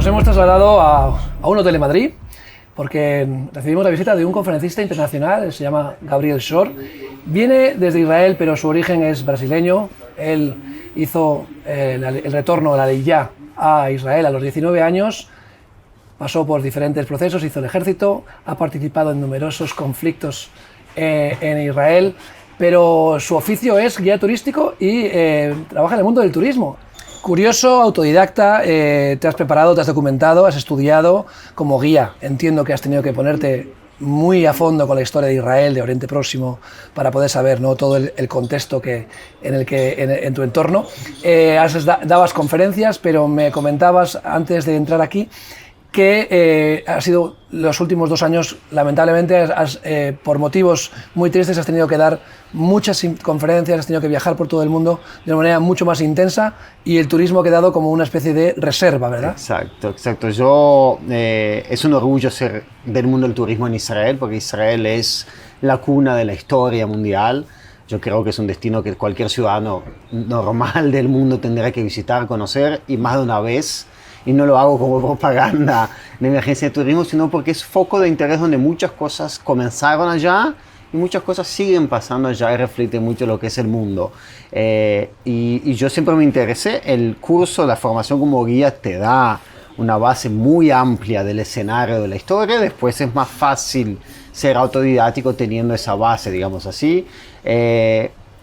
Nos hemos trasladado a un hotel en Madrid porque recibimos la visita de un conferencista internacional, se llama Gabriel Shor. Viene desde Israel, pero su origen es brasileño. Él hizo el retorno a la Aliyá a Israel a los 19 años, pasó por diferentes procesos, hizo el ejército, ha participado en numerosos conflictos en Israel, pero su oficio es guía turístico y trabaja en el mundo del turismo. Curioso, autodidacta, te has preparado, te has documentado, has estudiado como guía. Entiendo que has tenido que ponerte muy a fondo con la historia de Israel, de Oriente Próximo, para poder saber, ¿no?, todo el contexto en tu entorno. Dabas conferencias, pero me comentabas antes de entrar aquí que ha sido los últimos 2 años, lamentablemente, por motivos muy tristes, has tenido que dar muchas conferencias, has tenido que viajar por todo el mundo de una manera mucho más intensa y el turismo ha quedado como una especie de reserva, ¿verdad? Exacto. Es un orgullo ser del mundo del turismo en Israel, porque Israel es la cuna de la historia mundial. Yo creo que es un destino que cualquier ciudadano normal del mundo tendrá que visitar, conocer, y más de una vez. Y no lo hago como propaganda de mi agencia de turismo, sino porque es foco de interés donde muchas cosas comenzaron allá y muchas cosas siguen pasando allá y reflejan mucho lo que es el mundo. Y yo siempre me interesé. El curso, la formación como guía te da una base muy amplia del escenario de la historia. Después es más fácil ser autodidáctico teniendo esa base, digamos así.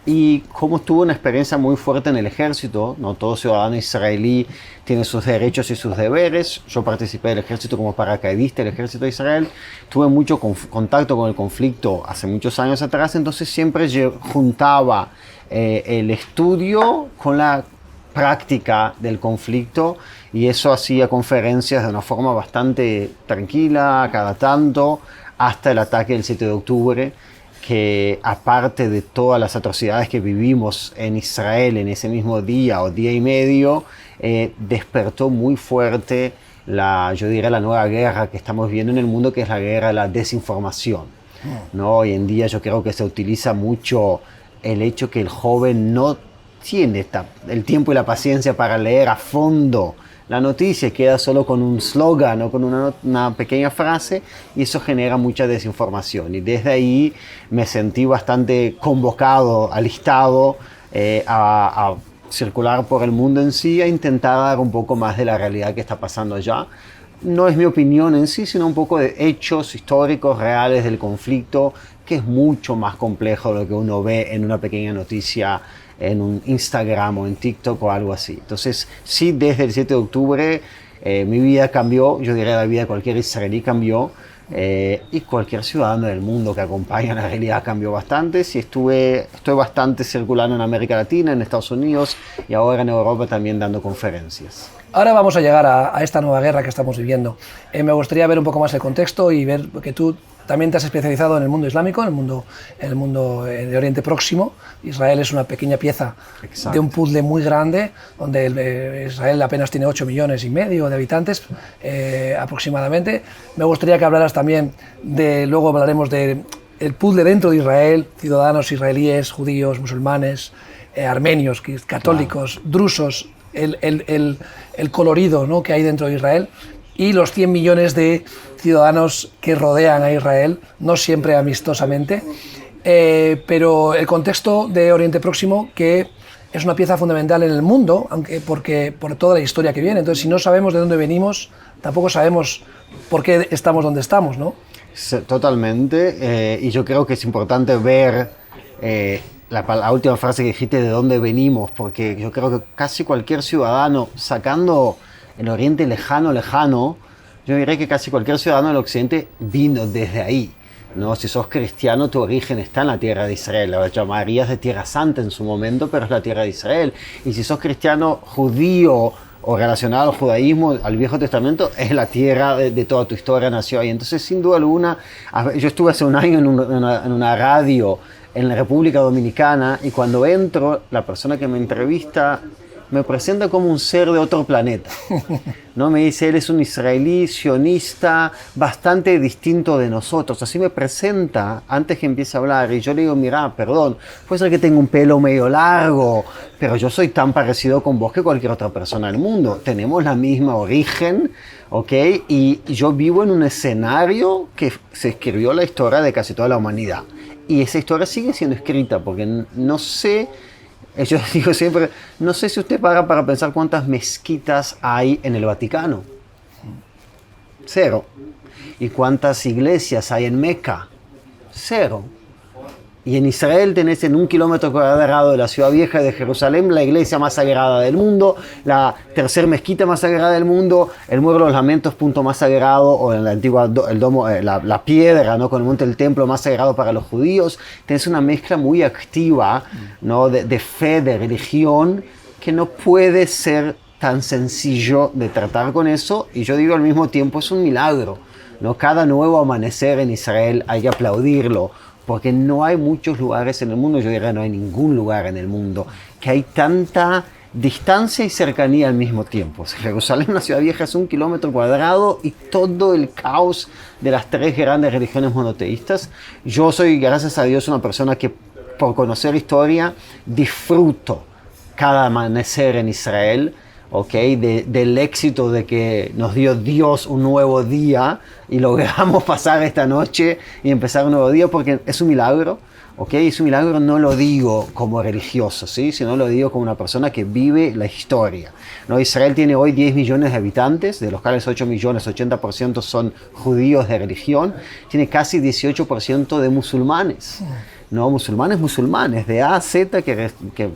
Y como tuve una experiencia muy fuerte en el ejército, no todo ciudadano israelí tiene sus derechos y sus deberes. Yo participé del ejército como paracaidista del ejército de Israel. Tuve mucho contacto con el conflicto hace muchos años atrás, entonces siempre juntaba el estudio con la práctica del conflicto, y eso hacía conferencias de una forma bastante tranquila, cada tanto, hasta el ataque del 7 de octubre. Que aparte de todas las atrocidades que vivimos en Israel en ese mismo día o día y medio, despertó muy fuerte yo diría la nueva guerra que estamos viendo en el mundo, que es la guerra de la desinformación, ¿no? Hoy en día yo creo que se utiliza mucho el hecho que el joven no tiene el tiempo y la paciencia para leer a fondo la noticia, queda solo con un slogan o con una pequeña frase, y eso genera mucha desinformación. Y desde ahí me sentí bastante convocado, alistado a circular por el mundo en sí, a intentar dar un poco más de la realidad que está pasando allá. No es mi opinión en sí, sino un poco de hechos históricos reales del conflicto, que es mucho más complejo de lo que uno ve en una pequeña noticia en un Instagram o en TikTok o algo así. Entonces, sí, desde el 7 de octubre mi vida cambió, yo diría la vida de cualquier israelí cambió, y cualquier ciudadano del mundo que acompaña la realidad cambió bastante. Sí, estoy bastante circulando en América Latina, en Estados Unidos, y ahora en Europa también dando conferencias. Ahora vamos a llegar a esta nueva guerra que estamos viviendo. Me gustaría ver un poco más el contexto y ver que tú también te has especializado en el mundo islámico, en el mundo de Oriente Próximo. Israel es una pequeña pieza de un puzzle muy grande, donde Israel apenas tiene 8,5 millones de habitantes aproximadamente. Me gustaría que hablaras también luego hablaremos del puzzle dentro de Israel, ciudadanos israelíes, judíos, musulmanes, armenios, católicos, drusos, el colorido, ¿no?, que hay dentro de Israel, y los 100 millones de ciudadanos que rodean a Israel, no siempre amistosamente, pero el contexto de Oriente Próximo, que es una pieza fundamental en el mundo, porque por toda la historia que viene. Entonces, si no sabemos de dónde venimos, tampoco sabemos por qué estamos donde estamos, ¿no? Totalmente, y yo creo que es importante ver la última frase que dijiste, de dónde venimos, porque yo creo que casi cualquier ciudadano, sacando el Oriente lejano, yo diría que casi cualquier ciudadano del Occidente vino desde ahí, ¿no? Si sos cristiano, tu origen está en la tierra de Israel. La llamarías de Tierra Santa en su momento, pero es la tierra de Israel. Y si sos cristiano, judío o relacionado al judaísmo, al Viejo Testamento, es la tierra de toda tu historia, nació ahí. Entonces, sin duda alguna, yo estuve hace un año en una radio en la República Dominicana, y cuando entro, la persona que me entrevista me presenta como un ser de otro planeta. ¿No? Me dice, él es un israelí sionista bastante distinto de nosotros. Así me presenta antes que empiece a hablar. Y yo le digo, mira, perdón, puede ser que tenga un pelo medio largo, pero yo soy tan parecido con vos que cualquier otra persona del mundo. Tenemos la misma origen, ¿ok? Y yo vivo en un escenario que se escribió la historia de casi toda la humanidad. Y esa historia sigue siendo escrita, porque no sé... Yo digo siempre, no sé si usted paga para pensar cuántas mezquitas hay en el Vaticano. 0. ¿Y cuántas iglesias hay en Meca? 0. Y en Israel tenés en 1 kilómetro cuadrado de la ciudad vieja de Jerusalén la iglesia más sagrada del mundo, la tercera mezquita más sagrada del mundo, el Muro de los Lamentos, punto más sagrado, o en la antigua el domo, la piedra, ¿no? Con el monte del templo más sagrado para los judíos. Tenés una mezcla muy activa, ¿no? de fe, de religión, que no puede ser tan sencillo de tratar con eso. Y yo digo al mismo tiempo, es un milagro, ¿no? Cada nuevo amanecer en Israel hay que aplaudirlo, porque no hay muchos lugares en el mundo, yo diría no hay ningún lugar en el mundo, que hay tanta distancia y cercanía al mismo tiempo. Jerusalén, una ciudad vieja, es 1 kilómetro cuadrado y todo el caos de las 3 grandes religiones monoteístas. Yo soy, gracias a Dios, una persona que por conocer historia disfruto cada amanecer en Israel, ¿okay? Del éxito de que nos dio Dios un nuevo día y logramos pasar esta noche y empezar un nuevo día, porque es un milagro, ¿okay? Es un milagro, no lo digo como religioso, ¿sí? Sino lo digo como una persona que vive la historia, ¿no? Israel tiene hoy 10 millones de habitantes, de los cuales 8 millones, 80% son judíos de religión, tiene casi 18% de musulmanes. No, musulmanes, de A a Z, que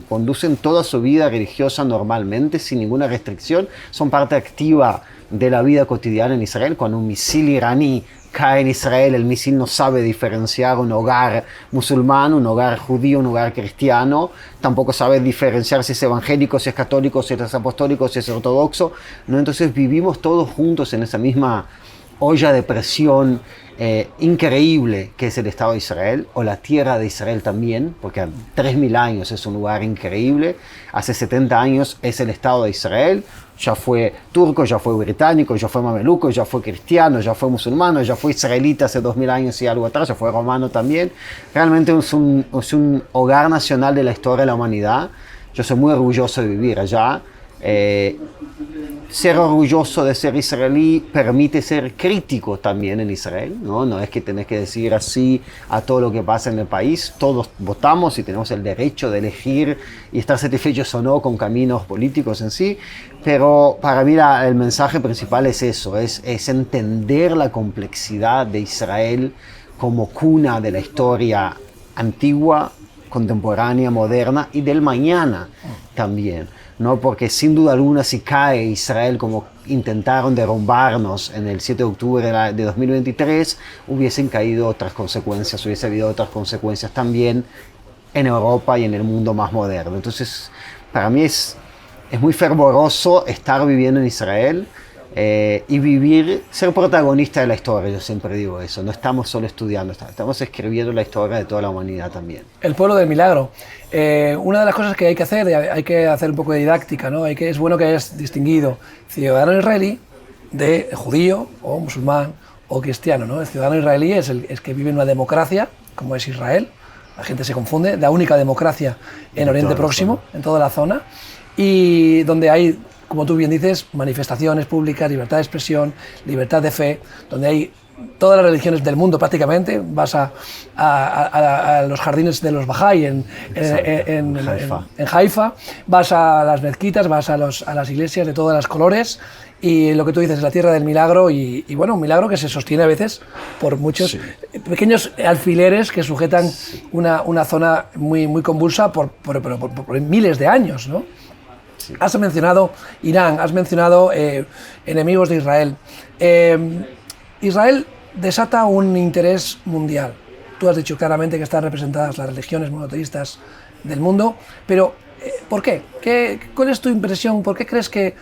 conducen toda su vida religiosa normalmente, sin ninguna restricción, son parte activa de la vida cotidiana en Israel. Cuando un misil iraní cae en Israel, el misil no sabe diferenciar un hogar musulmán, un hogar judío, un hogar cristiano, tampoco sabe diferenciar si es evangélico, si es católico, si es apostólico, si es ortodoxo, ¿no? Entonces vivimos todos juntos en esa misma olla de presión increíble que es el Estado de Israel, o la tierra de Israel también, porque hace 3.000 años es un lugar increíble, hace 70 años es el Estado de Israel, ya fue turco, ya fue británico, ya fue mameluco, ya fue cristiano, ya fue musulmano, ya fue israelita hace 2.000 años y algo atrás, ya fue romano también. Realmente es un hogar nacional de la historia de la humanidad. Yo soy muy orgulloso de vivir allá. Ser orgulloso de ser israelí permite ser crítico también en Israel, ¿no? No es que tenés que decir así a todo lo que pasa en el país. Todos votamos y tenemos el derecho de elegir y estar satisfechos o no con caminos políticos en sí, pero para mí el mensaje principal es eso, es entender la complejidad de Israel como cuna de la historia antigua, contemporánea, moderna y del mañana también, ¿no? Porque sin duda alguna, si cae Israel como intentaron derrumbarnos en el 7 de octubre de 2023, hubiesen caído otras consecuencias, hubiese habido otras consecuencias también en Europa y en el mundo más moderno. Entonces, para mí es muy fervoroso estar viviendo en Israel y vivir, ser protagonista de la historia. Yo siempre digo eso, no estamos solo estudiando, estamos escribiendo la historia de toda la humanidad también. El pueblo del milagro. Una de las cosas que hay que hacer un poco de didáctica, ¿no? Es bueno que hayas distinguido ciudadano israelí de judío o musulmán o cristiano, ¿no? El ciudadano israelí es que vive en una democracia, como es Israel. La gente se confunde, la única democracia en Oriente Próximo, en toda la zona, y donde hay, como tú bien dices, manifestaciones públicas, libertad de expresión, libertad de fe, donde hay todas las religiones del mundo prácticamente. Vas a los jardines de los Bahá'í en Haifa, vas a las mezquitas, vas a las iglesias de todos los colores, y lo que tú dices es la tierra del milagro, y bueno, un milagro que se sostiene a veces por muchos pequeños alfileres que sujetan una zona muy, muy convulsa por miles de años, ¿no? Sí. Has mencionado Irán, has mencionado enemigos de Israel. Israel desata un interés mundial. Tú has dicho claramente que están representadas las religiones monoteístas del mundo, pero ¿por qué? ¿Cuál es tu impresión? ¿Por qué crees que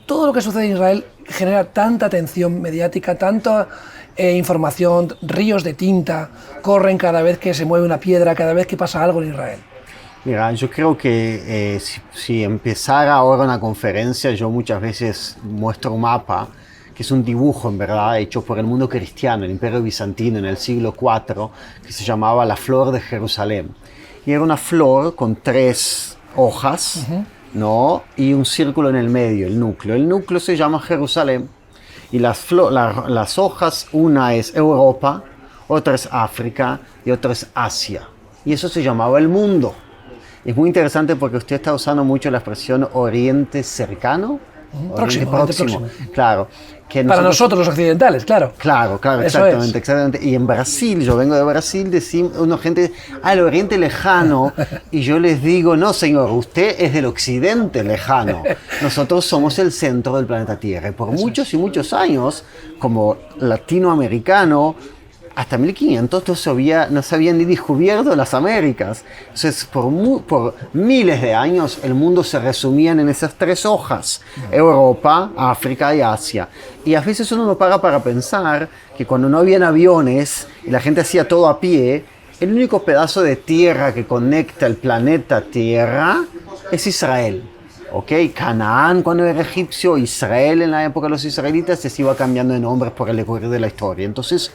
todo lo que sucede en Israel genera tanta atención mediática, tanta información, ríos de tinta corren cada vez que se mueve una piedra, cada vez que pasa algo en Israel? Mira, yo creo que si empezara ahora una conferencia, yo muchas veces muestro un mapa, que es un dibujo en verdad hecho por el mundo cristiano, el Imperio Bizantino en el siglo IV, que se llamaba la flor de Jerusalén. Y era una flor con 3 hojas, ¿no? Y un círculo en el medio, el núcleo. El núcleo se llama Jerusalén. Y las hojas, una es Europa, otra es África y otra es Asia. Y eso se llamaba el mundo. Es muy interesante porque usted está usando mucho la expresión Oriente cercano. Próximo. Claro. Que para nosotros los occidentales, claro. Claro, exactamente. Y en Brasil, yo vengo de Brasil, decimos una gente, el Oriente lejano, y yo les digo, no señor, usted es del Occidente lejano. Nosotros somos el centro del planeta Tierra. Y por muchos y muchos años, como latinoamericano, hasta 1500 no se habían ni descubierto las Américas. Entonces, por miles de años, el mundo se resumía en esas 3 hojas: Europa, África y Asia. Y a veces uno no para pensar que cuando no habían aviones y la gente hacía todo a pie, el único pedazo de tierra que conecta el planeta Tierra es Israel. ¿Okay? Canaán cuando era egipcio, Israel en la época de los israelitas, se iba cambiando de nombres por el decorrer de la historia. Entonces,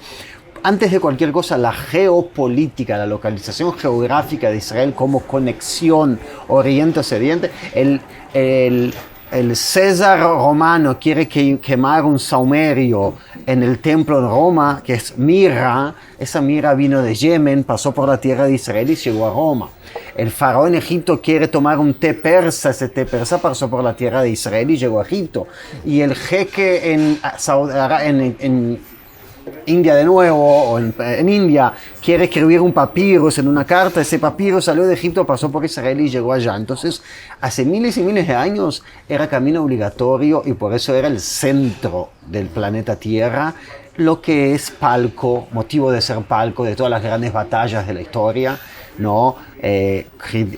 antes de cualquier cosa, la geopolítica, la localización geográfica de Israel como conexión Oriente-Occidente, el César romano quiere quemar un saumerio en el templo en Roma, que es mirra. Esa mirra vino de Yemen, pasó por la tierra de Israel y llegó a Roma. El faraón en Egipto quiere tomar un té persa, ese té persa pasó por la tierra de Israel y llegó a Egipto. Y el jeque en India de nuevo, o en India, quiere escribir un papyrus en una carta, ese papyrus salió de Egipto, pasó por Israel y llegó allá. Entonces, hace miles y miles de años era camino obligatorio y por eso era el centro del planeta Tierra, lo que es palco, motivo de ser palco de todas las grandes batallas de la historia, ¿no?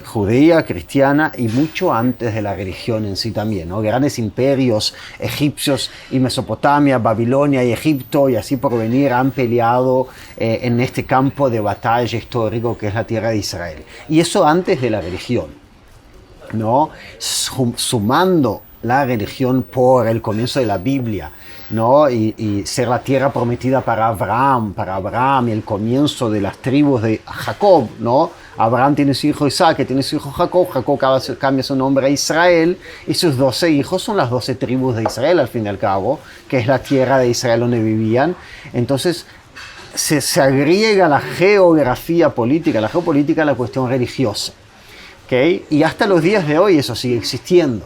Judía, cristiana y mucho antes de la religión en sí también, ¿no? Grandes imperios egipcios y Mesopotamia, Babilonia y Egipto y así por venir han peleado en este campo de batalla histórico que es la tierra de Israel. Y eso antes de la religión, ¿no? Sumando la religión por el comienzo de la Biblia, ¿no? Y ser la tierra prometida para Abraham y el comienzo de las tribus de Jacob, ¿no? Abraham tiene su hijo Isaac, que tiene su hijo Jacob, Jacob cambia su nombre a Israel y sus 12 hijos son las 12 tribus de Israel al fin y al cabo, que es la tierra de Israel donde vivían. Entonces se agrega la geografía política, la geopolítica a la cuestión religiosa, ¿okay? Y hasta los días de hoy eso sigue existiendo,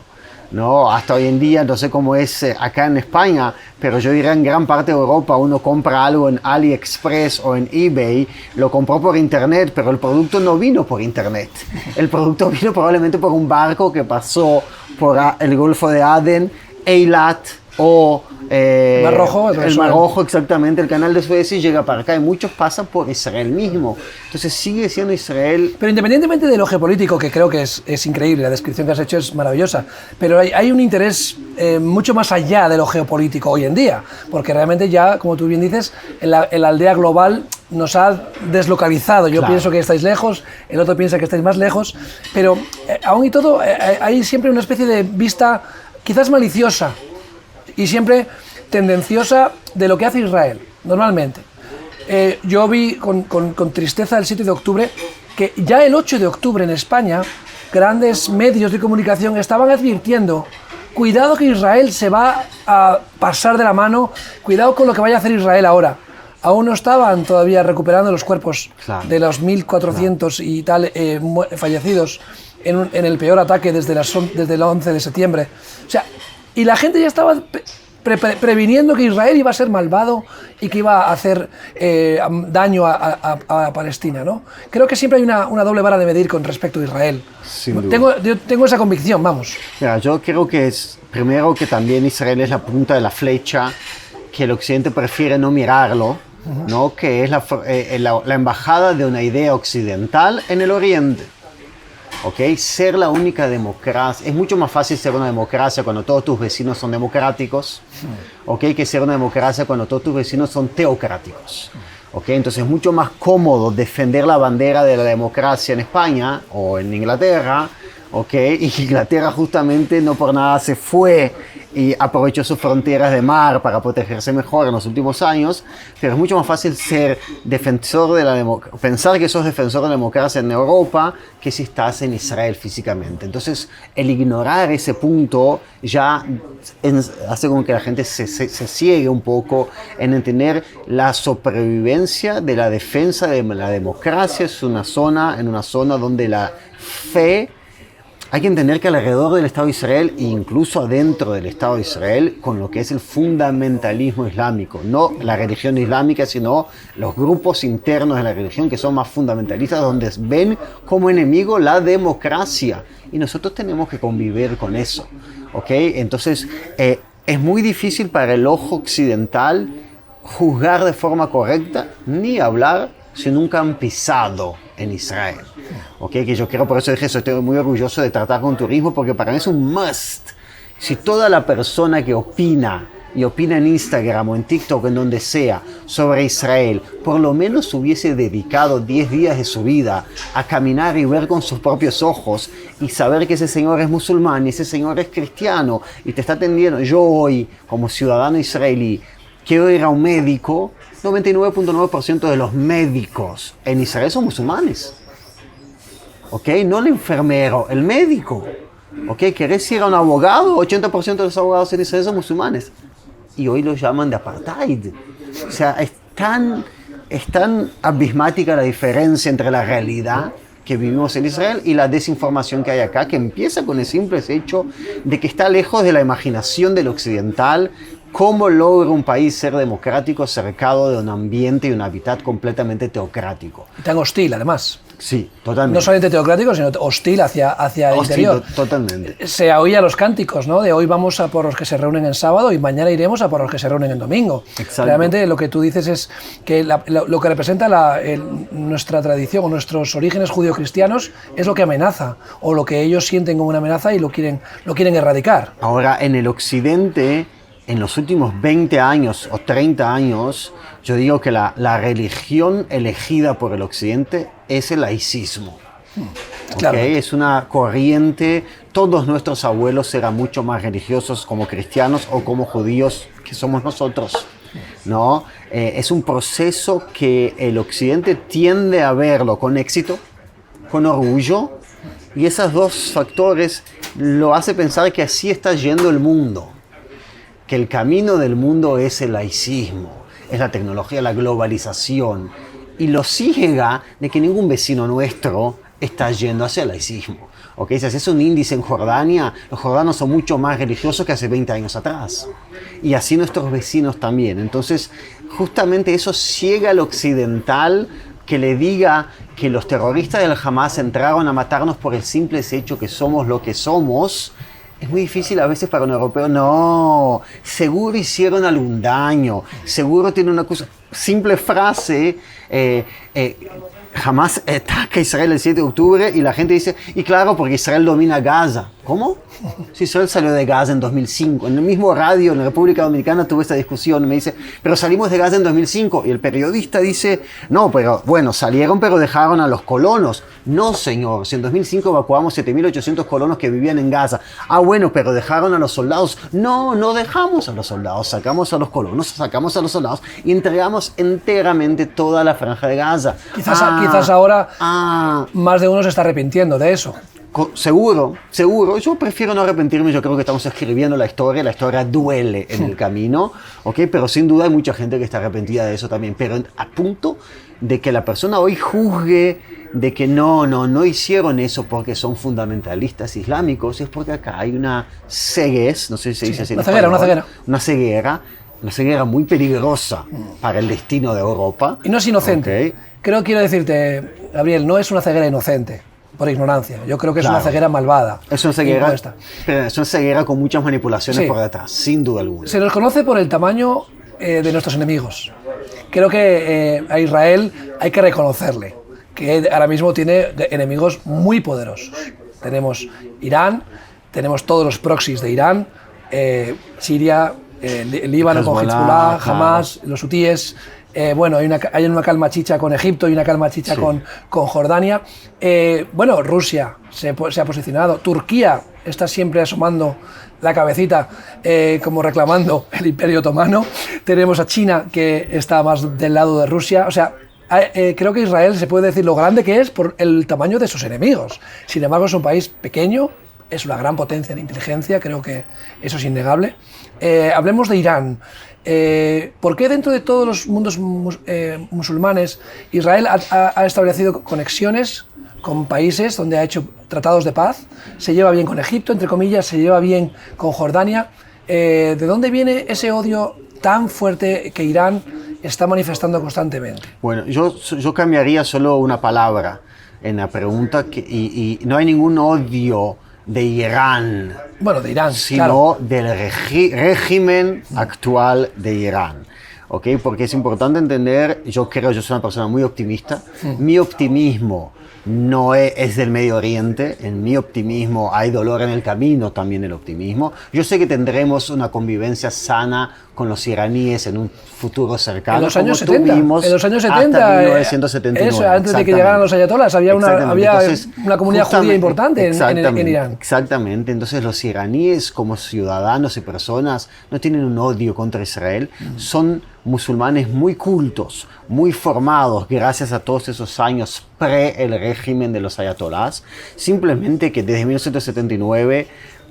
¿no? Hasta hoy en día, no sé cómo es acá en España, pero yo diría en gran parte de Europa uno compra algo en AliExpress o en eBay, lo compró por internet, pero el producto no vino por internet. El producto vino probablemente por un barco que pasó por el Golfo de Adén, Eilat o Mar Rojo, el Mar Rojo, exactamente, el canal de Suez y llega para acá y muchos pasan por Israel mismo. Entonces sigue siendo Israel. Pero independientemente de lo geopolítico, que creo que es increíble, la descripción que has hecho es maravillosa, pero hay un interés mucho más allá de lo geopolítico hoy en día, porque realmente ya, como tú bien dices, la aldea global nos ha deslocalizado. Yo pienso que estáis lejos, el otro piensa que estáis más lejos, pero aún y todo hay siempre una especie de vista quizás maliciosa y siempre tendenciosa de lo que hace Israel, normalmente. Yo vi con tristeza el 7 de octubre que ya el 8 de octubre en España grandes medios de comunicación estaban advirtiendo: cuidado que Israel se va a pasar de la mano, cuidado con lo que vaya a hacer Israel ahora. Aún no estaban todavía recuperando los cuerpos de los 1.400 y tal fallecidos en el peor ataque desde el 11 de septiembre. O sea, y la gente ya estaba previniendo que Israel iba a ser malvado y que iba a hacer daño a Palestina, ¿no? Creo que siempre hay una doble vara de medir con respecto a Israel. Yo tengo esa convicción, vamos. Mira, yo creo que es, primero, que también Israel es la punta de la flecha, que el Occidente prefiere no mirarlo, ¿no? Que es la embajada de una idea occidental en el Oriente. ¿Okay? Ser la única democracia, es mucho más fácil ser una democracia cuando todos tus vecinos son democráticos, ¿okay? Que ser una democracia cuando todos tus vecinos son teocráticos. ¿okay? Entonces es mucho más cómodo defender la bandera de la democracia en España o en Inglaterra, ¿okay? Y Inglaterra justamente no por nada se fue y aprovechó sus fronteras de mar para protegerse mejor en los últimos años, pero es mucho más fácil ser defensor de la pensar que sos defensor de la democracia en Europa que si estás en Israel físicamente. Entonces, el ignorar ese punto ya hace con que la gente se ciegue un poco en entender la supervivencia de la defensa de la democracia en una zona donde la fe. Hay que entender que alrededor del Estado de Israel e incluso adentro del Estado de Israel, con lo que es el fundamentalismo islámico, no la religión islámica, sino los grupos internos de la religión que son más fundamentalistas, donde ven como enemigo la democracia. Y nosotros tenemos que convivir con eso, ¿ok? Entonces, es muy difícil para el ojo occidental juzgar de forma correcta, ni hablar si nunca han pisado en Israel. Okay, que yo quiero, por eso dije eso, estoy muy orgulloso de tratar con turismo, porque para mí es un must. Si toda la persona que opina, y opina en Instagram o en TikTok, en donde sea, sobre Israel, por lo menos hubiese dedicado 10 días de su vida a caminar y ver con sus propios ojos y saber que ese señor es musulmán y ese señor es cristiano y te está atendiendo. Yo hoy, como ciudadano israelí, quiero ir a un médico. 99.9% de los médicos en Israel son musulmanes. ¿Ok? No el enfermero, el médico. ¿Ok? ¿Querés ir a un abogado? 80% de los abogados en Israel son musulmanes. Y hoy los llaman de apartheid. O sea, es tan abismática la diferencia entre la realidad que vivimos en Israel y la desinformación que hay acá, que empieza con el simple hecho de que está lejos de la imaginación del occidental. ¿Cómo logra un país ser democrático cercado de un ambiente y un hábitat completamente teocrático? Y tan hostil, además. Sí, totalmente. No solamente teocrático, sino hostil hacia el interior. Totalmente. Se oía los cánticos, ¿no? De hoy vamos a por los que se reúnen en sábado y mañana iremos a por los que se reúnen en domingo. Exacto. Realmente lo que tú dices es que lo que representa nuestra tradición o nuestros orígenes judio-cristianos es lo que amenaza, o lo que ellos sienten como una amenaza y lo quieren erradicar. Ahora, en el occidente, en los últimos 20 años o 30 años, yo digo que la religión elegida por el occidente es el laicismo. Claro. ¿Okay? Es una corriente. Todos nuestros abuelos eran mucho más religiosos como cristianos o como judíos que somos nosotros, ¿no? Es un proceso que el occidente tiende a verlo con éxito, con orgullo, y esos dos factores lo hace pensar que así está yendo el mundo. Que el camino del mundo es el laicismo, es la tecnología, la globalización, y lo ciega de que ningún vecino nuestro está yendo hacia el laicismo. ¿Okay? Si haces un índice en Jordania, los jordanos son mucho más religiosos que hace 20 años atrás. Y así nuestros vecinos también. Entonces, justamente eso ciega al occidental que le diga que los terroristas del Hamas entraron a matarnos por el simple hecho que somos lo que somos. Es muy difícil a veces para un europeo. No, seguro hicieron algún daño, seguro tiene una cosa. Simple frase, Hamas ataca a Israel el 7 de octubre y la gente dice, y claro, porque Israel domina Gaza. ¿Cómo? Si Israel salió de Gaza en 2005. En el mismo radio en la República Dominicana tuve esta discusión. Me dice, pero salimos de Gaza en 2005. Y el periodista dice, no, pero bueno, salieron pero dejaron a los colonos. No, señor, si en 2005 evacuamos 7.800 colonos que vivían en Gaza. Ah, bueno, pero dejaron a los soldados. No, no dejamos a los soldados. Sacamos a los colonos, sacamos a los soldados y entregamos enteramente toda la franja de Gaza. Quizás ahora más de uno se está arrepintiendo de eso. Seguro. Yo prefiero no arrepentirme. Yo creo que estamos escribiendo la historia duele en el camino, ¿okay? Pero sin duda hay mucha gente que está arrepentida de eso también. Pero a punto de que la persona hoy juzgue de que no hicieron eso porque son fundamentalistas islámicos, es porque acá hay una ceguez, no sé si se dice así. Una ceguera muy peligrosa para el destino de Europa. Y no es inocente. Okay. Quiero decirte, Gabriel, no es una ceguera inocente. Por ignorancia. Yo creo que es una ceguera malvada. Es una ceguera con muchas manipulaciones por detrás, sin duda alguna. Se nos conoce por el tamaño de nuestros enemigos. Creo que a Israel hay que reconocerle que ahora mismo tiene enemigos muy poderosos. Tenemos Irán, tenemos todos los proxies de Irán, Siria, Líbano con Hezbollah, Hamas, los hutíes, Bueno, hay una calma chicha con Egipto y una calma chicha Sí. con Jordania. Bueno, Rusia se ha posicionado. Turquía está siempre asomando la cabecita como reclamando el Imperio Otomano. Tenemos a China, que está más del lado de Rusia. O sea, creo que Israel se puede decir lo grande que es por el tamaño de sus enemigos. Sin embargo, es un país pequeño, es una gran potencia en inteligencia, creo que eso es innegable. Hablemos de Irán. ¿Por qué dentro de todos los mundos musulmanes Israel ha establecido conexiones con países donde ha hecho tratados de paz? Se lleva bien con Egipto, entre comillas, se lleva bien con Jordania. ¿De dónde viene ese odio tan fuerte que Irán está manifestando constantemente? Bueno, yo cambiaría solo una palabra en la pregunta y no hay ningún odio de Irán, Bueno, de Irán, sino claro. del régimen actual de Irán. ¿Ok? Porque es importante entender, yo soy una persona muy optimista, mi optimismo no es del Medio Oriente, en mi optimismo hay dolor en el camino, también el optimismo. Yo sé que tendremos una convivencia sana con los iraníes en un futuro cercano. En los años como 70, tuvimos en los años hasta 70, 1979. eso, antes de que llegaran los ayatolás, había una comunidad judía importante en Irán. Exactamente, entonces los iraníes como ciudadanos y personas no tienen un odio contra Israel, son musulmanes muy cultos, muy formados gracias a todos esos años pre el régimen de los ayatolás, simplemente que desde 1979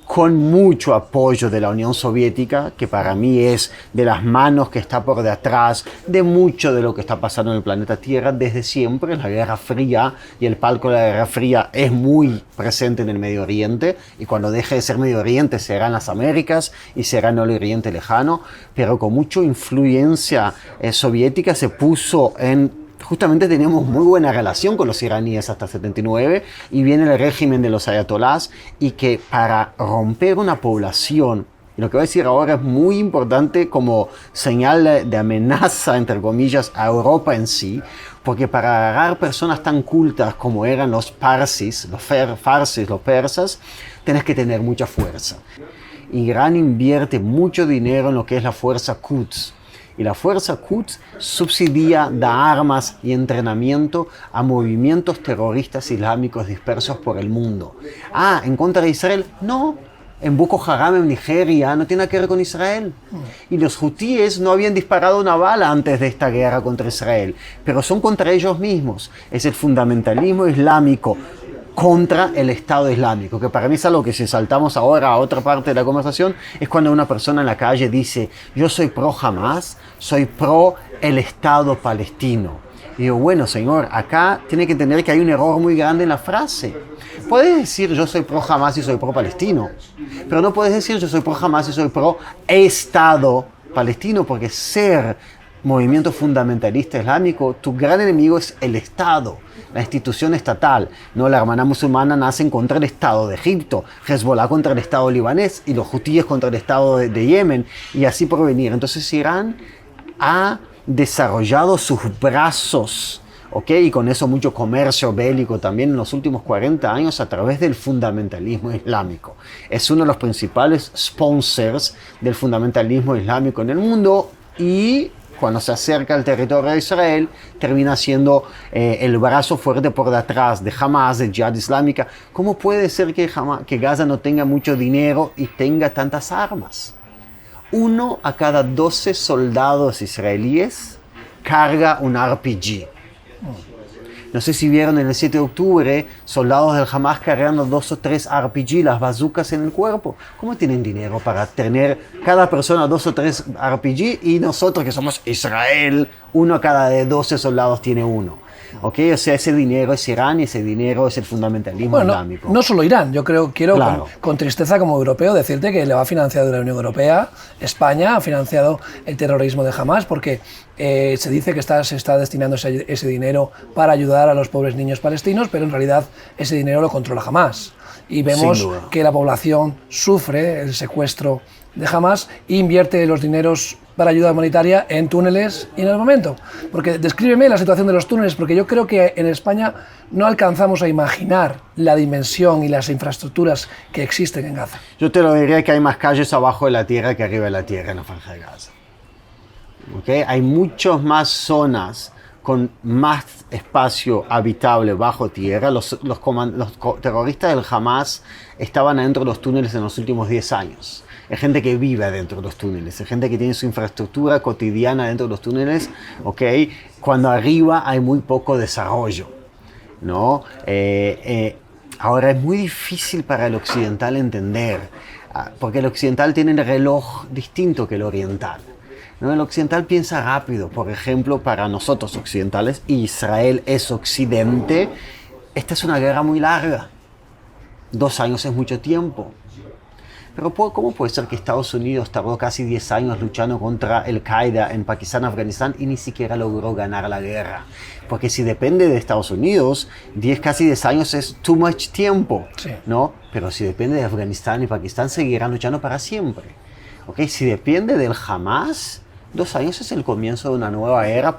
con mucho apoyo de la Unión Soviética, que para mí es de las manos que está por detrás de mucho de lo que está pasando en el planeta Tierra desde siempre. La Guerra Fría y el palco de la Guerra Fría es muy presente en el Medio Oriente, y cuando deje de ser Medio Oriente será en las Américas y será en el Oriente Lejano, pero con mucha influencia soviética se puso en... Justamente teníamos muy buena relación con los iraníes hasta 79 y viene el régimen de los ayatolás, y que para romper una población, y lo que voy a decir ahora es muy importante como señal de amenaza, entre comillas, a Europa en sí, porque para agarrar personas tan cultas como eran los parsis, los persas, tenés que tener mucha fuerza. Irán invierte mucho dinero en lo que es la fuerza Quds. Y la fuerza Quds subsidia, da armas y entrenamiento a movimientos terroristas islámicos dispersos por el mundo. ¿En contra de Israel? No. En Boko Haram, en Nigeria, no tiene nada que ver con Israel. Y los hutíes no habían disparado una bala antes de esta guerra contra Israel, pero son contra ellos mismos. Es el fundamentalismo islámico contra el Estado Islámico, que para mí es algo que si saltamos ahora a otra parte de la conversación, es cuando una persona en la calle dice, yo soy pro Hamas, soy pro el Estado palestino. Y digo, bueno señor, acá tiene que entender que hay un error muy grande en la frase. Puedes decir yo soy pro Hamas y soy pro palestino, pero no puedes decir yo soy pro Hamas y soy pro Estado palestino, porque ser movimiento fundamentalista islámico, tu gran enemigo es el Estado, la institución estatal. No, la hermana musulmana nace contra el Estado de Egipto, Hezbollah contra el Estado libanés y los hutíes contra el Estado de Yemen, y así por venir. Entonces Irán ha desarrollado sus brazos, ¿ok? Y con eso mucho comercio bélico también en los últimos 40 años a través del fundamentalismo islámico. Es uno de los principales sponsors del fundamentalismo islámico en el mundo, y cuando se acerca al territorio de Israel, termina siendo el brazo fuerte por detrás de Hamas, de Jihad Islámica. ¿Cómo puede ser que Gaza no tenga mucho dinero y tenga tantas armas? 1 a cada 12 soldados israelíes carga un RPG. No sé si vieron en el 7 de octubre soldados del Hamas cargando 2 o 3 RPG, las bazucas en el cuerpo. ¿Cómo tienen dinero para tener cada persona 2 o 3 RPG, y nosotros que somos Israel, 1 a cada 12 soldados tiene uno? ¿Ok? O sea, ese dinero es Irán y ese dinero es el fundamentalismo islámico. No solo Irán, yo quiero claro. con tristeza como europeo decirte que le ha financiado la Unión Europea, España ha financiado el terrorismo de Hamas, porque se dice que se está destinando ese dinero para ayudar a los pobres niños palestinos, pero en realidad ese dinero lo controla Hamas. Y vemos que la población sufre el secuestro de Hamas e invierte los dineros para ayuda humanitaria en túneles y en armamento. Porque descríbeme la situación de los túneles, porque yo creo que en España no alcanzamos a imaginar la dimensión y las infraestructuras que existen en Gaza. Yo te lo diría que hay más calles abajo de la tierra que arriba de la tierra en la Franja de Gaza. ¿Okay? Hay muchas más zonas con más espacio habitable bajo tierra. Los terroristas del Hamas estaban adentro de los túneles en los últimos 10 años. Es gente que vive adentro de los túneles, es gente que tiene su infraestructura cotidiana dentro de los túneles, ¿okay? Cuando arriba hay muy poco desarrollo, ¿no? Ahora es muy difícil para el occidental entender, porque el occidental tiene el reloj distinto que el oriental, ¿no? El occidental piensa rápido. Por ejemplo, para nosotros occidentales, Israel es occidente, esta es una guerra muy larga. 2 años es mucho tiempo. Pero ¿cómo puede ser que Estados Unidos tardó casi 10 años luchando contra Al-Qaeda en Pakistán, Afganistán y ni siquiera logró ganar la guerra? Porque si depende de Estados Unidos, casi 10 años es too much tiempo, sí, ¿no? Pero si depende de Afganistán y Pakistán, seguirán luchando para siempre. ¿Okay? Si depende del Hamas, 2 años es el comienzo de una nueva era.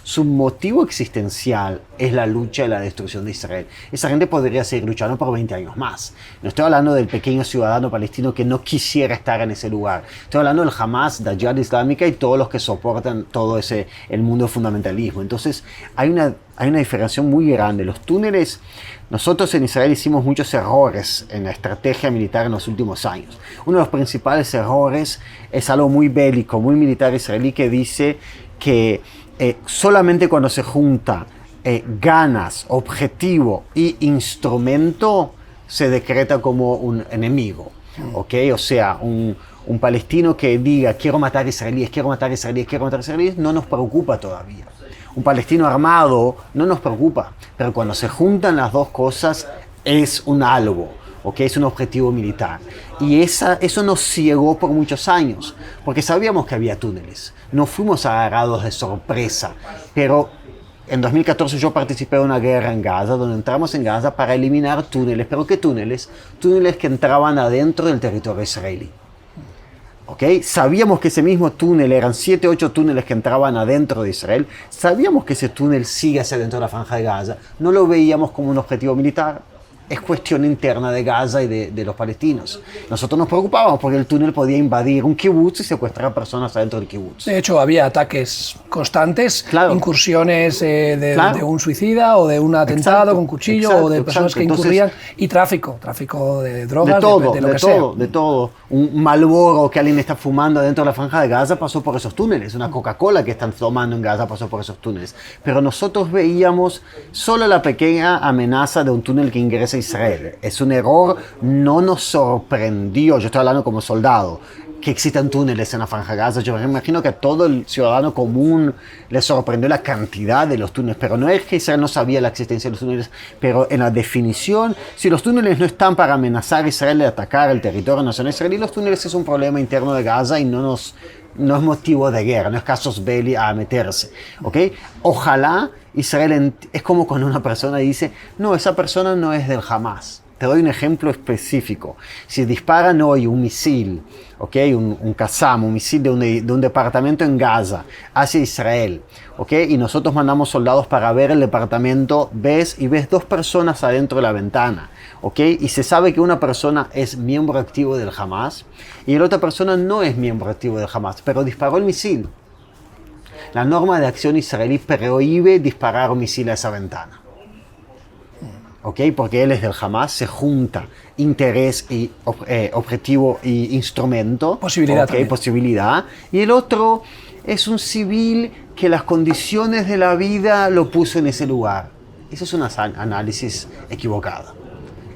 Su motivo existencial es la lucha y la destrucción de Israel. Esa gente podría seguir luchando por 20 años más. No estoy hablando del pequeño ciudadano palestino que no quisiera estar en ese lugar. Estoy hablando del Hamas, de la Jihad Islámica y todos los que soportan todo el mundo del fundamentalismo. Entonces hay una diferenciación muy grande. Los túneles, nosotros en Israel hicimos muchos errores en la estrategia militar en los últimos años. Uno de los principales errores es algo muy bélico, muy militar israelí, que dice que solamente cuando se junta ganas, objetivo y instrumento se decreta como un enemigo. ¿Okay? O sea, un palestino que diga quiero matar israelíes, quiero matar israelíes, quiero matar israelíes, no nos preocupa todavía. Un palestino armado no nos preocupa, pero cuando se juntan las dos cosas es un algo, ¿okay? Es un objetivo militar. Y eso nos ciegó por muchos años, porque sabíamos que había túneles. No fuimos agarrados de sorpresa, pero en 2014 yo participé de una guerra en Gaza, donde entramos en Gaza para eliminar túneles. ¿Pero qué túneles? Túneles que entraban adentro del territorio israelí. ¿Okay? Sabíamos que ese mismo túnel, eran 7 o 8 túneles que entraban adentro de Israel. Sabíamos que ese túnel sigue hacia dentro de la Franja de Gaza. No lo veíamos como un objetivo militar. Es cuestión interna de Gaza y de los palestinos. Nosotros nos preocupábamos porque el túnel podía invadir un kibutz y secuestrar a personas adentro del kibutz. De hecho, había ataques constantes, claro, incursiones de un suicida o de un atentado, exacto, con cuchillo, exacto, o de personas que incurrían. Entonces, y tráfico de drogas, de todo. Un Marlboro que alguien está fumando dentro de la Franja de Gaza pasó por esos túneles. Una Coca-Cola que están tomando en Gaza pasó por esos túneles. Pero nosotros veíamos solo la pequeña amenaza de un túnel que ingresa a Israel. Es un error, no nos sorprendió. Yo estoy hablando como soldado, que existan túneles en la Franja de Gaza. Yo me imagino que a todo el ciudadano común le sorprendió la cantidad de los túneles, pero no es que Israel no sabía la existencia de los túneles, pero en la definición, si los túneles no están para amenazar a Israel de atacar el territorio nacional israelí, los túneles es un problema interno de Gaza y no es motivo de guerra, no es casus belli a meterse, ¿ok? Ojalá Israel, es como cuando una persona dice, no, esa persona no es del Hamas. Te doy un ejemplo específico. Si disparan hoy un misil, ¿okay? un Qassam, un misil de un departamento en Gaza hacia Israel, ¿okay? Y nosotros mandamos soldados para ver el departamento, ves 2 personas adentro de la ventana, ¿okay? Y se sabe que una persona es miembro activo del Hamas y la otra persona no es miembro activo del Hamas, pero disparó el misil. La norma de acción israelí prohíbe disparar un misil a esa ventana. ¿Okay? Porque él es del Hamas, se junta interés y objetivo y instrumento. Posibilidad. ¿Okay? Posibilidad. Y el otro es un civil que las condiciones de la vida lo puso en ese lugar. Eso es un análisis equivocado.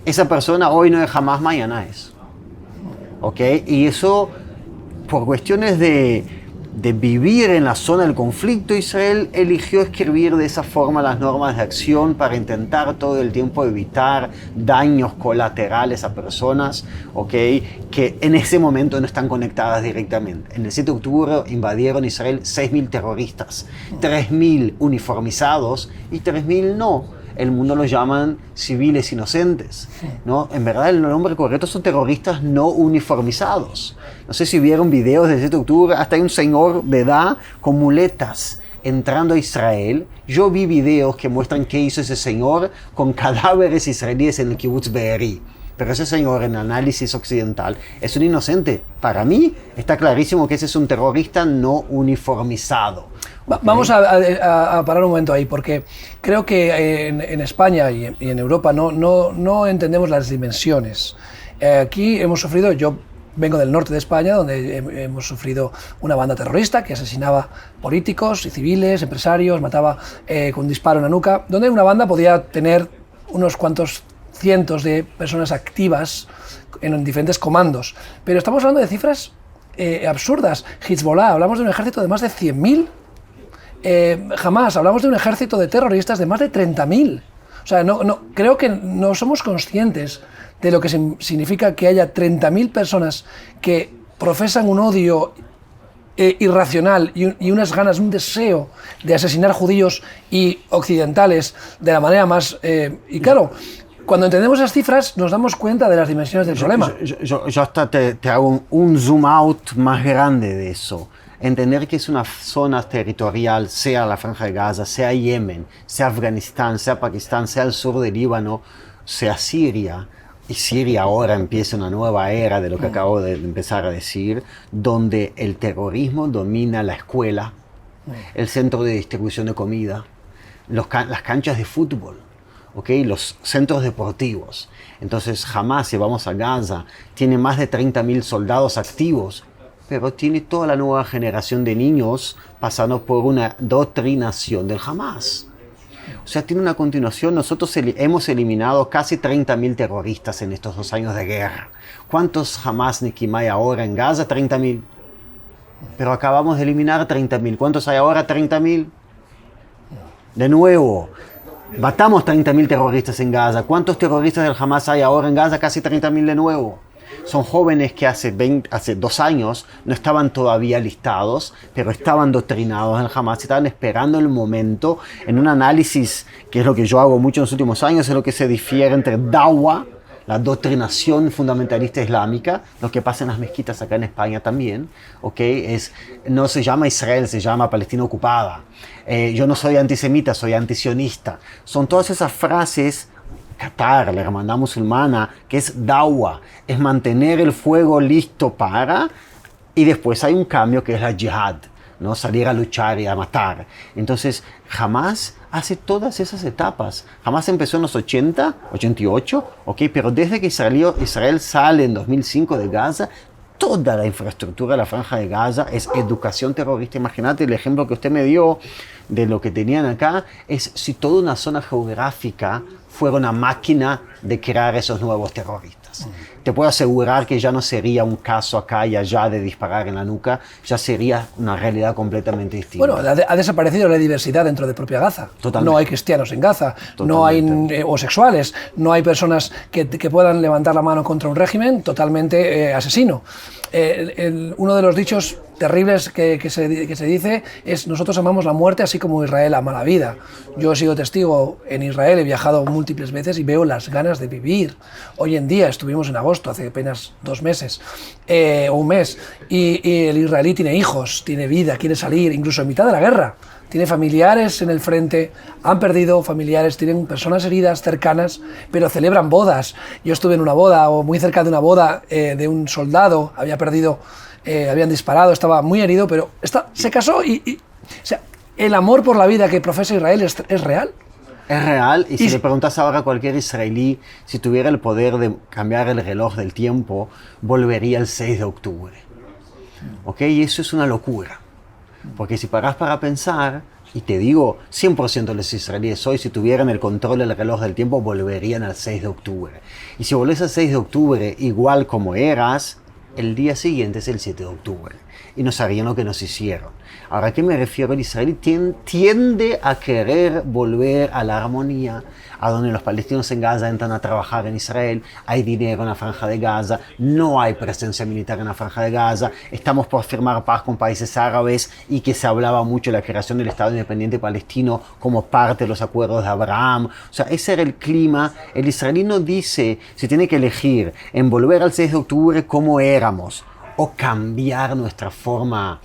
Esa persona hoy no es Hamas, mañana es. ¿Okay? Y eso, por cuestiones de vivir en la zona del conflicto, Israel eligió escribir de esa forma las normas de acción para intentar todo el tiempo evitar daños colaterales a personas, ¿okay? Que en ese momento no están conectadas directamente. En el 7 de octubre invadieron Israel 6.000 terroristas, 3.000 uniformizados y 3.000 no. El mundo los llaman civiles inocentes, ¿no? En verdad el nombre correcto son terroristas no uniformizados. No sé si vieron videos del 7 de octubre, hasta hay un señor de edad con muletas entrando a Israel. Yo vi videos que muestran qué hizo ese señor con cadáveres israelíes en el kibutz Be'eri. Pero ese señor en análisis occidental es un inocente. Para mí está clarísimo que ese es un terrorista no uniformizado. Vamos a parar un momento ahí, porque creo que en España y en Europa no entendemos las dimensiones. Aquí hemos sufrido, yo vengo del norte de España, donde hemos sufrido una banda terrorista que asesinaba políticos y civiles, empresarios, mataba con un disparo en la nuca, donde una banda podía tener unos cuantos cientos de personas activas en diferentes comandos. Pero estamos hablando de cifras absurdas. Hezbollah, hablamos de un ejército de más de 100.000. Jamás hablamos de un ejército de terroristas de más de 30.000. O sea, creo que no somos conscientes de lo que significa que haya 30.000 personas que profesan un odio irracional y unas ganas, un deseo de asesinar judíos y occidentales de la manera más... y claro, cuando entendemos esas cifras nos damos cuenta de las dimensiones del problema. Yo hasta te hago un zoom out más grande de eso. Entender que es una zona territorial, sea la Franja de Gaza, sea Yemen, sea Afganistán, sea Pakistán, sea el sur del Líbano, sea Siria. Y Siria ahora empieza una nueva era de lo que acabo de empezar a decir, donde el terrorismo domina la escuela, el centro de distribución de comida, las canchas de fútbol, ¿okay? Los centros deportivos. Entonces Hamas, si vamos a Gaza, tiene más de 30.000 soldados activos, pero tiene toda la nueva generación de niños pasando por una doctrinación del Hamas. O sea, tiene una continuación. Nosotros hemos eliminado casi 30.000 terroristas en estos 2 años de guerra. ¿Cuántos Hamasnikim hay ahora en Gaza? 30.000. Pero acabamos de eliminar 30.000. ¿Cuántos hay ahora? 30.000. De nuevo, matamos 30.000 terroristas en Gaza. ¿Cuántos terroristas del Hamas hay ahora en Gaza? Casi 30.000 de nuevo. Son jóvenes que hace 2 años no estaban todavía listados, pero estaban doctrinados en el Hamas, estaban esperando el momento. En un análisis, que es lo que yo hago mucho en los últimos años, es lo que se difiere entre Dawa, la doctrinación fundamentalista islámica, lo que pasa en las mezquitas acá en España también, ¿okay? No se llama Israel, se llama Palestina ocupada. Yo no soy antisemita, soy antisionista. Son todas esas frases. Qatar, la hermandad musulmana, que es Dawa, es mantener el fuego listo para, y después hay un cambio que es la jihad, ¿no? Salir a luchar y a matar. Entonces, Hamas hace todas esas etapas. Hamas empezó en los 80, 88, ¿okay? Pero desde que Israel sale en 2005 de Gaza, toda la infraestructura de la Franja de Gaza es educación terrorista. Imagínate el ejemplo que usted me dio de lo que tenían acá, es si toda una zona geográfica fuera una máquina de crear esos nuevos terroristas. Te puedo asegurar que ya no sería un caso acá y allá de disparar en la nuca, ya sería una realidad completamente distinta. Bueno, ha desaparecido la diversidad dentro de propia Gaza. Totalmente. No hay cristianos en Gaza, Totalmente. No hay homosexuales, no hay personas que puedan levantar la mano contra un régimen totalmente asesino. Uno de los dichos terribles que se dice es: nosotros amamos la muerte así como Israel ama la vida. Yo he sido testigo en Israel, he viajado múltiples veces y veo las ganas de vivir. Hoy en día, estuvimos en agosto, hace apenas 2 meses o un mes, y el israelí tiene hijos, tiene vida, quiere salir, incluso en mitad de la guerra. Tiene familiares en el frente, han perdido familiares, tienen personas heridas cercanas, pero celebran bodas. Yo estuve en una boda, o muy cerca de una boda de un soldado, había perdido, habían disparado, estaba muy herido, pero se casó o sea, el amor por la vida que profesa Israel es real. Es real, y si le preguntas ahora a cualquier israelí, si tuviera el poder de cambiar el reloj del tiempo, volvería el 6 de octubre. ¿Ok? Y eso es una locura. Porque si paras para pensar, y te digo, 100% de los israelíes hoy, si tuvieran el control del reloj del tiempo, volverían al 6 de octubre. Y si volvés al 6 de octubre igual como eras, el día siguiente es el 7 de octubre. Y nos harían lo que nos hicieron. Ahora, ¿a qué me refiero? El israelí tiende a querer volver a la armonía, a donde los palestinos en Gaza entran a trabajar en Israel, hay dinero en la Franja de Gaza, no hay presencia militar en la Franja de Gaza, estamos por firmar paz con países árabes, y que se hablaba mucho de la creación del Estado Independiente Palestino como parte de los acuerdos de Abraham. O sea, ese era el clima. El israelí no dice si tiene que elegir en volver al 6 de octubre como éramos, o cambiar nuestra forma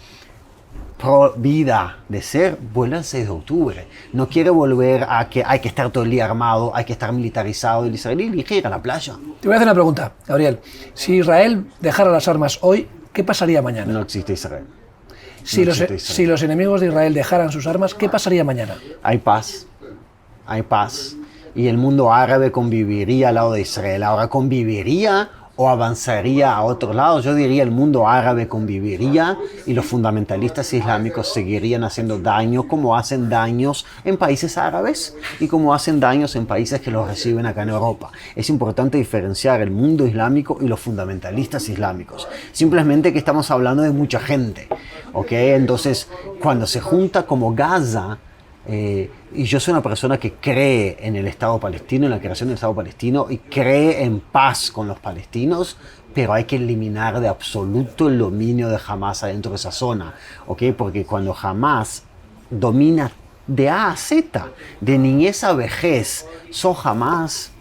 pro vida de ser, vuelve el 6 de octubre. No quiere volver a que hay que estar todo el día armado, hay que estar militarizado. El israelí elige ir a la playa. Te voy a hacer una pregunta, Gabriel. Si Israel dejara las armas hoy, ¿qué pasaría mañana? No existe Israel. Si los enemigos de Israel dejaran sus armas, ¿qué pasaría mañana? Hay paz, y el mundo árabe conviviría al lado de Israel. Ahora, ¿conviviría o avanzaría a otro lado? Yo diría el mundo árabe conviviría y los fundamentalistas islámicos seguirían haciendo daño como hacen daños en países árabes y como hacen daños en países que los reciben acá en Europa. Es importante diferenciar el mundo islámico y los fundamentalistas islámicos. Simplemente que estamos hablando de mucha gente, ¿ok? Entonces, cuando se junta como Gaza, y yo soy una persona que cree en el Estado palestino, en la creación del Estado palestino, y cree en paz con los palestinos, pero hay que eliminar de absoluto el dominio de Hamas adentro de esa zona, ¿ok? Porque cuando Hamas domina de A a Z, de niñez a vejez, son Hamas,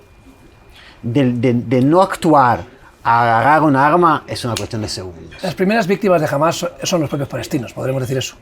de no actuar a agarrar un arma, es una cuestión de segundos. Las primeras víctimas de Hamas son los propios palestinos, podremos decir eso.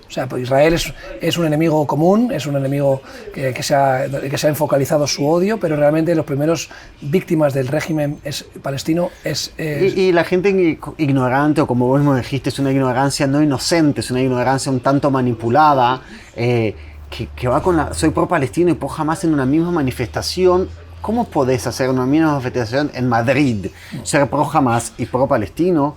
O sea, pues Israel es un enemigo común, es un enemigo que se ha enfocalizado su odio, pero realmente los primeros víctimas del régimen palestino es... Y la gente ignorante, o como vos mismo dijiste, es una ignorancia no inocente, es una ignorancia un tanto manipulada, que va con soy pro-palestino y pro-Hamas en una misma manifestación. ¿Cómo podés hacer una misma manifestación en Madrid, ser pro-Hamas y pro-palestino,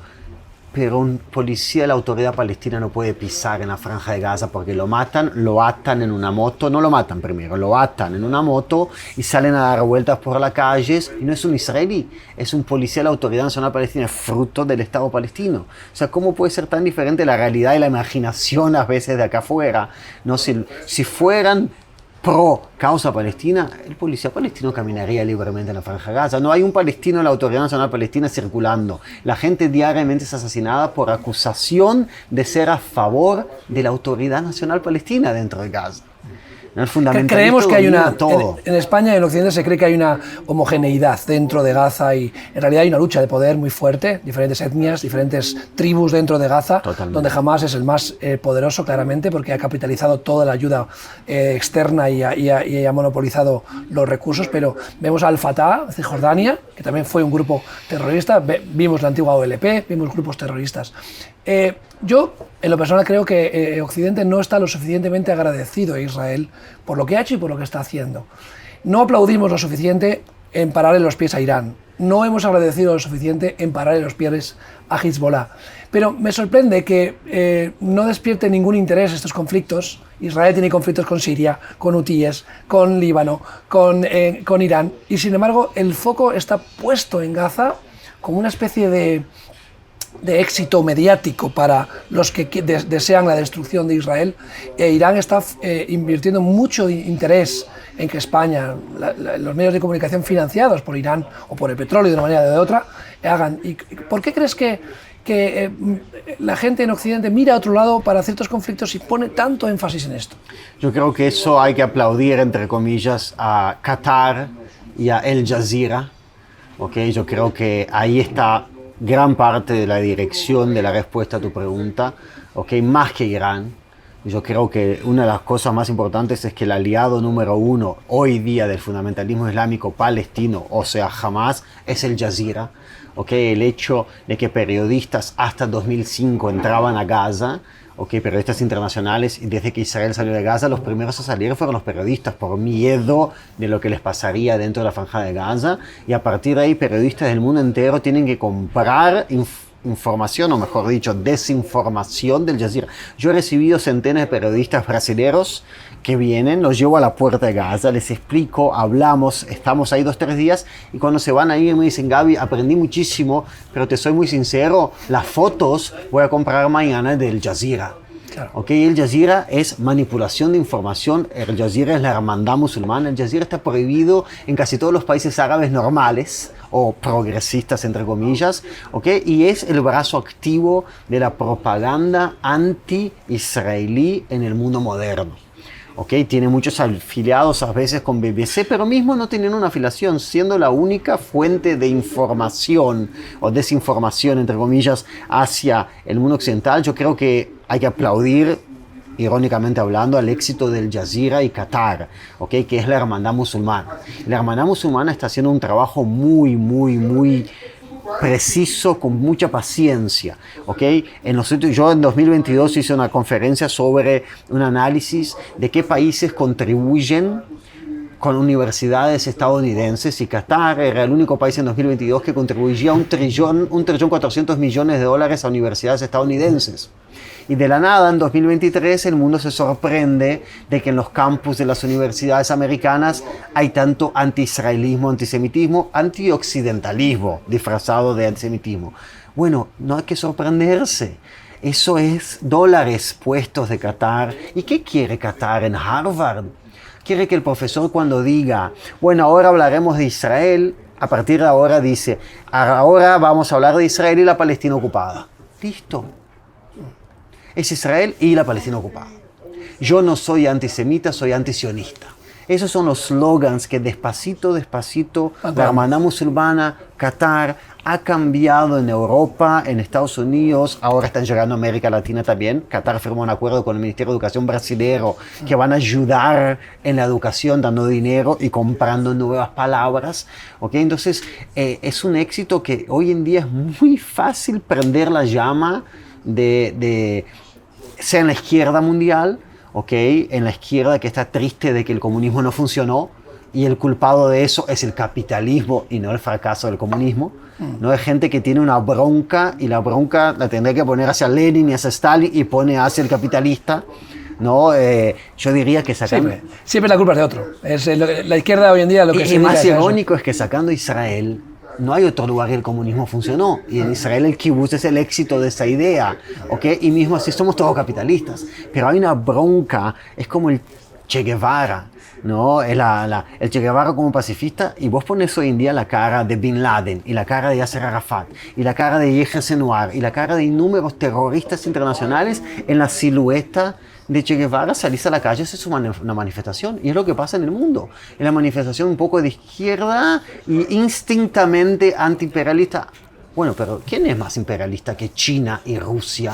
pero un policía de la autoridad palestina no puede pisar en la franja de Gaza porque lo atan en una moto, no lo matan primero, lo atan en una moto y salen a dar vueltas por las calles, y no es un israelí, es un policía de la autoridad nacional palestina, es fruto del Estado palestino. O sea, ¿cómo puede ser tan diferente la realidad y la imaginación a veces de acá afuera? ¿No? Si fueran pro causa palestina, el policía palestino caminaría libremente en la franja de Gaza. No hay un palestino en la Autoridad Nacional Palestina circulando. La gente diariamente es asesinada por acusación de ser a favor de la Autoridad Nacional Palestina dentro de Gaza. Creemos que hay una... En España y en Occidente se cree que hay una homogeneidad dentro de Gaza, y en realidad hay una lucha de poder muy fuerte, diferentes etnias, diferentes tribus dentro de Gaza, donde Hamas es el más poderoso, claramente, porque ha capitalizado toda la ayuda externa y ha monopolizado los recursos. Pero vemos al Fatah, de Cisjordania, que también fue un grupo terrorista, vimos la antigua OLP, vimos grupos terroristas. Yo, en lo personal, creo que Occidente no está lo suficientemente agradecido a Israel por lo que ha hecho y por lo que está haciendo. No aplaudimos lo suficiente en pararle los pies a Irán. No hemos agradecido lo suficiente en pararle los pies a Hezbollah. Pero me sorprende que no despierte ningún interés estos conflictos. Israel tiene conflictos con Siria, con hutíes, con Líbano, con Irán. Y sin embargo, el foco está puesto en Gaza como una especie de éxito mediático para los que desean la destrucción de Israel. Irán está invirtiendo mucho interés en que España, los medios de comunicación financiados por Irán o por el petróleo de una manera o de otra, hagan. ¿Y por qué crees que la gente en Occidente mira a otro lado para ciertos conflictos y pone tanto énfasis en esto? Yo creo que eso hay que aplaudir, entre comillas, a Qatar y a Al Jazeera. ¿Okay? Yo creo que ahí está gran parte de la dirección de la respuesta a tu pregunta, ¿okay? Más que Irán. Yo creo que una de las cosas más importantes es que el aliado número uno hoy día del fundamentalismo islámico palestino, o sea, Hamas, es Al Jazeera. ¿Okay? El hecho de que periodistas hasta 2005 entraban a Gaza, periodistas internacionales, y desde que Israel salió de Gaza, los primeros a salir fueron los periodistas por miedo de lo que les pasaría dentro de la franja de Gaza, y a partir de ahí periodistas del mundo entero tienen que comprar información, o mejor dicho, desinformación del Jazeera. Yo he recibido centenas de periodistas brasileños que vienen, los llevo a la puerta de Gaza, les explico, hablamos, estamos ahí 2-3 días, y cuando se van ahí me dicen: Gaby, aprendí muchísimo, pero te soy muy sincero, las fotos voy a comprar mañana del Jazeera. Claro. ¿Okay? El Jazeera es manipulación de información, el Jazeera es la hermandad musulmana, el Jazeera está prohibido en casi todos los países árabes normales o progresistas, entre comillas, ¿okay? Y es el brazo activo de la propaganda anti-israelí en el mundo moderno. ¿ok? Tiene muchos afiliados a veces con BBC, pero mismo no teniendo una afiliación, siendo la única fuente de información o desinformación, entre comillas, hacia el mundo occidental, yo creo que hay que aplaudir, irónicamente hablando, al éxito del Jazeera y Qatar, ¿okay? Que es la hermandad musulmana. La hermandad musulmana está haciendo un trabajo muy preciso, con mucha paciencia, ¿okay? Yo en 2022 hice una conferencia sobre un análisis de qué países contribuyen con universidades estadounidenses, y Qatar era el único país en 2022 que contribuía $1 trillón 400 millones de dólares a universidades estadounidenses. Y de la nada, en 2023, el mundo se sorprende de que en los campus de las universidades americanas hay tanto anti-israelismo, antisemitismo, antioccidentalismo disfrazado de antisemitismo. Bueno, no hay que sorprenderse. Eso es dólares puestos de Qatar. ¿Y qué quiere Qatar en Harvard? Quiere que el profesor, cuando diga, bueno, ahora hablaremos de Israel, a partir de ahora dice, ahora vamos a hablar de Israel y la Palestina ocupada. Listo. Es Israel y la Palestina ocupada. Yo no soy antisemita, soy antisionista. Esos son los slogans que despacito, la hermandad musulmana, Qatar, ha cambiado en Europa, en Estados Unidos, ahora están llegando a América Latina también. Qatar firmó un acuerdo con el Ministerio de Educación brasilero que van a ayudar en la educación dando dinero y comprando nuevas palabras. ¿Okay? Entonces, es un éxito que hoy en día es muy fácil prender la llama sea en la izquierda mundial, ¿okay? En la izquierda que está triste de que el comunismo no funcionó y el culpado de eso es el capitalismo y no el fracaso del comunismo. No hay gente que tiene una bronca y la bronca la tendría que poner hacia Lenin y hacia Stalin y pone hacia el capitalista. No, yo diría que sacando... Siempre la culpa es de otro. La izquierda hoy en día lo que se y más irónico es que sacando a Israel, no hay otro lugar que el comunismo funcionó. Y en Israel el kibutz es el éxito de esa idea. ¿Okay? Y mismo así somos todos capitalistas. Pero hay una bronca, es como el Che Guevara, ¿no? El Che Guevara como pacifista, y vos pones hoy en día la cara de Bin Laden, y la cara de Yasser Arafat, y la cara de Yahya Sinwar, y la cara de innúmeros terroristas internacionales en la silueta de Che Guevara. Salís a la calle, es una manifestación, y es lo que pasa en el mundo. Es la manifestación un poco de izquierda y instintamente antiimperialista. Bueno, pero ¿quién es más imperialista que China y Rusia?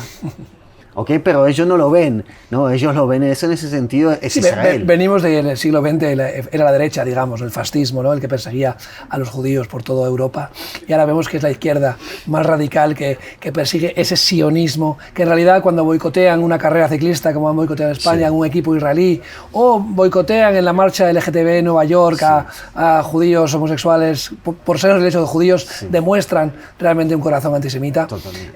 ¿Okay? Pero ellos no lo ven, ¿no? Ellos lo ven, eso en ese sentido es Israel. Venimos del siglo XX, era la derecha, digamos, el fascismo, ¿no? El que perseguía a los judíos por toda Europa, y ahora vemos que es la izquierda más radical que persigue ese sionismo, que en realidad cuando boicotean una carrera ciclista, como han boicoteado en España, sí, un equipo israelí, o boicotean en la marcha LGTB en Nueva York a judíos homosexuales, por ser el hecho de judíos, demuestran realmente un corazón antisemita.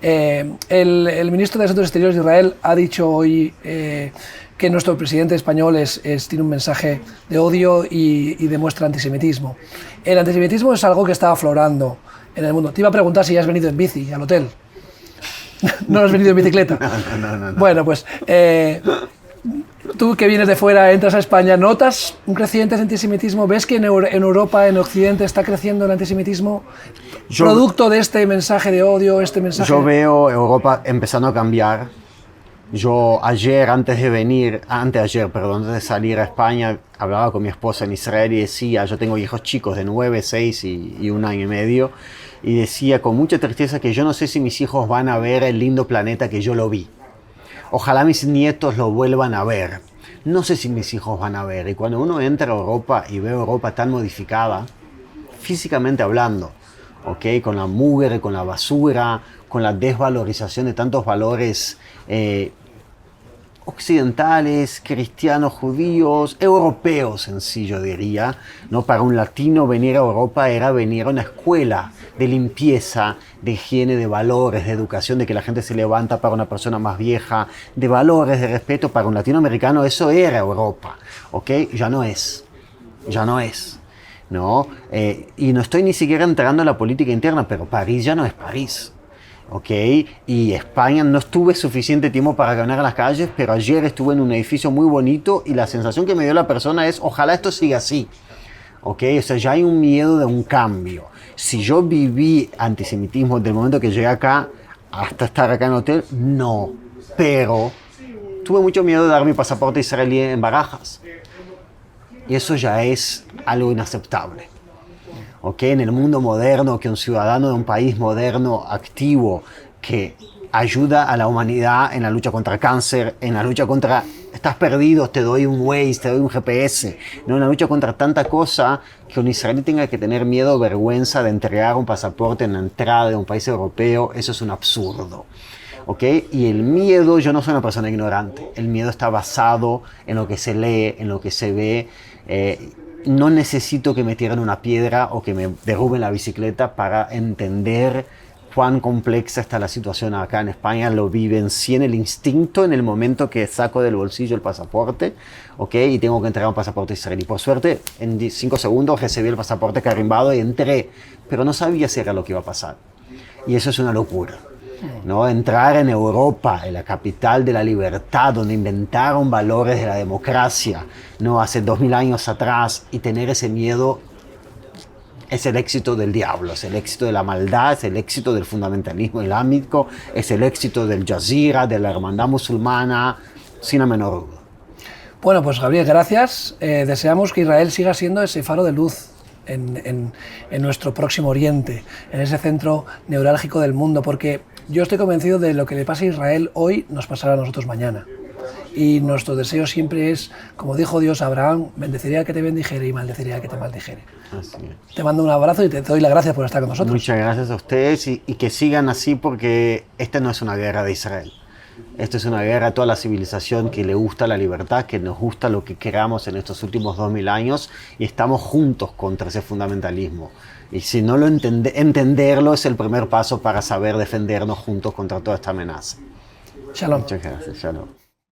El ministro de Asuntos Exteriores de Israel ha dicho hoy que nuestro presidente español tiene un mensaje de odio y demuestra antisemitismo. El antisemitismo es algo que está aflorando en el mundo. Te iba a preguntar si has venido en bici al hotel. ¿No has venido en bicicleta? No. Bueno, pues tú que vienes de fuera, entras a España, ¿notas un creciente antisemitismo? ¿Ves que en Europa, en Occidente, está creciendo el antisemitismo? ¿Producto de este mensaje de odio, este mensaje? Yo veo Europa empezando a cambiar. Yo antes de salir a España, hablaba con mi esposa en Israel y decía, yo tengo hijos chicos de 9, 6 y 1 año y medio, y decía con mucha tristeza que yo no sé si mis hijos van a ver el lindo planeta que yo lo vi. Ojalá mis nietos lo vuelvan a ver. No sé si mis hijos van a ver. Y cuando uno entra a Europa y ve Europa tan modificada, físicamente hablando, ¿okay? Con la mugre, con la basura, con la desvalorización de tantos valores occidentales, cristianos, judíos, europeos en sí, yo diría, ¿no? Para un latino venir a Europa era venir a una escuela de limpieza, de higiene, de valores, de educación, de que la gente se levanta para una persona más vieja, de valores, de respeto. Para un latinoamericano eso era Europa, ¿ok? Ya no es, ¿no? Y no estoy ni siquiera entrando en la política interna, pero París ya no es París. ¿Ok? Y España, no estuve suficiente tiempo para caminar en las calles, pero ayer estuve en un edificio muy bonito y la sensación que me dio la persona es, ojalá esto siga así. ¿Ok? O sea, ya hay un miedo de un cambio. Si yo viví antisemitismo desde el momento que llegué acá hasta estar acá en el hotel, no. Pero tuve mucho miedo de dar mi pasaporte israelí en barajas. Y eso ya es algo inaceptable. ¿Ok? En el mundo moderno, que un ciudadano de un país moderno, activo, que ayuda a la humanidad en la lucha contra el cáncer, en la lucha contra... Estás perdido, te doy un Waze, te doy un GPS. ¿No? En la lucha contra tanta cosa, que un israelí tenga que tener miedo o vergüenza de entregar un pasaporte en la entrada de un país europeo, eso es un absurdo. ¿Ok? Y el miedo, yo no soy una persona ignorante. El miedo está basado en lo que se lee, en lo que se ve. No necesito que me tiren una piedra o que me derruben la bicicleta para entender cuán compleja está la situación acá en España. Lo vivencié en el instinto en el momento que saco del bolsillo el pasaporte, ¿ok? Y tengo que entregar un pasaporte israelí. Por suerte, en 5 segundos recibí el pasaporte carimbado y entré, pero no sabía si era lo que iba a pasar. Y eso es una locura, ¿no? Entrar en Europa, en la capital de la libertad, donde inventaron valores de la democracia, ¿no? Hace 2000 años atrás, y tener ese miedo es el éxito del diablo, es el éxito de la maldad, es el éxito del fundamentalismo islámico, es el éxito del Jazeera, de la hermandad musulmana, sin la menor duda. Bueno, pues Gabriel, gracias. Deseamos que Israel siga siendo ese faro de luz en nuestro próximo Oriente, en ese centro neurálgico del mundo, porque yo estoy convencido de lo que le pasa a Israel hoy nos pasará a nosotros mañana. Y nuestro deseo siempre es, como dijo Dios a Abraham, bendeciré al que te bendijere y maldeciré al que te maldijere. Así es. Te mando un abrazo y te doy las gracias por estar con nosotros. Muchas gracias a ustedes y que sigan así, porque esta no es una guerra de Israel. Esto es una guerra a toda la civilización que le gusta la libertad, que nos gusta lo que queramos en estos últimos 2000 años, y estamos juntos contra ese fundamentalismo. Y si no lo entenderlo es el primer paso para saber defendernos juntos contra toda esta amenaza. Shalom. Muchas gracias. Shalom.